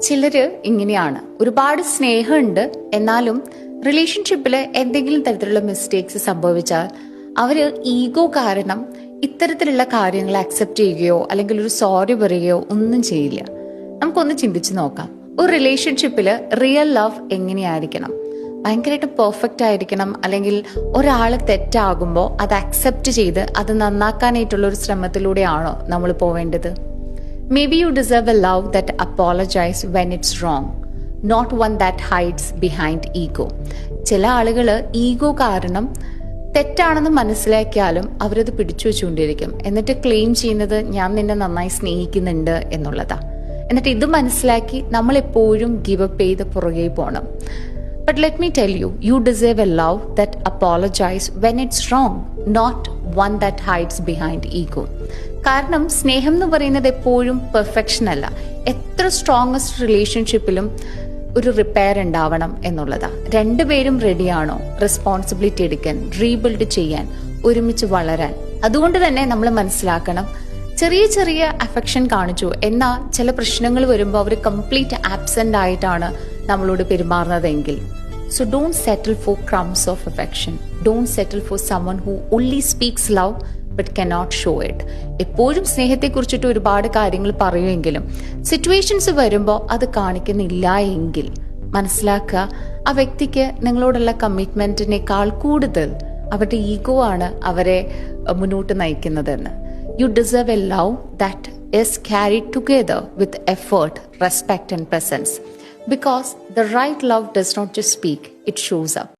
ചിലര് ഇങ്ങനെയാണ്, ഒരുപാട് സ്നേഹമുണ്ട്, എന്നാലും റിലേഷൻഷിപ്പിൽ എന്തെങ്കിലും തരത്തിലുള്ള മിസ്റ്റേക്സ് സംഭവിച്ചാൽ അവര് ഈഗോ കാരണം ഇത്തരത്തിലുള്ള കാര്യങ്ങൾ അക്സെപ്റ്റ് ചെയ്യുകയോ അല്ലെങ്കിൽ ഒരു സോറി പറയുകയോ ഒന്നും ചെയ്യില്ല. നമുക്കൊന്ന് ചിന്തിച്ചു നോക്കാം. ഒരു റിലേഷൻഷിപ്പിൽ റിയൽ ലവ് എങ്ങനെയായിരിക്കണം? ഭയങ്കരമായിട്ട് പെർഫെക്റ്റ് ആയിരിക്കണം, അല്ലെങ്കിൽ ഒരാൾ തെറ്റാകുമ്പോൾ അത് അക്സെപ്റ്റ് ചെയ്ത് അത് നന്നാക്കാനായിട്ടുള്ള ഒരു ശ്രമത്തിലൂടെയാണോ നമ്മൾ പോവേണ്ടത്? Maybe you deserve a love that apologizes when it's wrong, not one that hides behind ego. ചില ആളുകൾ ഈഗോ കാരണം തെറ്റാണെന്ന് മനസ്സിലാക്കിയാലും അവരത് പിടിച്ചു വെച്ചുകൊണ്ടിരിക്കും. എന്നിട്ട് ക്ലെയിം ചെയ്യുന്നത് ഞാൻ നിന്നെ നന്നായി സ്നേഹിക്കുന്നുണ്ട് എന്നുള്ളതാ. എന്നിട്ട് ഇത് മനസ്സിലാക്കി നമ്മൾ എപ്പോഴും ഗിവ് അപ്പ് ചെയ്ത് പുറകെ പോകണം. But let me tell you, you deserve a love that apologizes when it's wrong, not one that hides behind ego. കാരണം സ്നേഹം എന്ന് പറയുന്നത് എപ്പോഴും പെർഫെക്ഷൻ അല്ല. എത്ര സ്ട്രോങ്ങസ്റ്റ് റിലേഷൻഷിപ്പിലും ഒരു റിപ്പയർ ഉണ്ടാവണം എന്നുള്ളതാ. രണ്ടുപേരും റെഡിയാണോ റെസ്പോൺസിബിലിറ്റി എടുക്കാൻ, റീബിൽഡ് ചെയ്യാൻ, ഒരുമിച്ച് വളരാൻ? അതുകൊണ്ട് തന്നെ നമ്മൾ മനസ്സിലാക്കണം, ചെറിയ ചെറിയ അഫെക്ഷൻ കാണിച്ചു എന്നാൽ ചില പ്രശ്നങ്ങൾ വരുമ്പോൾ അവർ കംപ്ലീറ്റ് ആബ്സെന്റ് ആയിട്ടാണ് നമ്മളോട് പെരുമാറുന്നതെങ്കിൽ, so don't settle for crumbs of affection. Don't settle for someone who only speaks love but cannot show it. എപ്പോഴും സ്നേഹത്തെക്കുറിച്ചിട്ട് ഒരുപാട് കാര്യങ്ങൾ പറയുമെങ്കിലും സിറ്റുവേഷൻസ് വരുമ്പോൾ അത് കാണിക്കുന്നില്ല എങ്കിൽ മനസ്സിലാക്കുക, ആ വ്യക്തിക്ക് നിങ്ങളോടുള്ള കമ്മിറ്റ്മെന്റിനേക്കാൾ കൂടുതൽ അവരുടെ ഈഗോ ആണ് അവരെ മുന്നോട്ട് നയിക്കുന്നതെന്ന്. You deserve a love that is carried together with effort, respect and presence. Because the right love does not just speak, it shows up.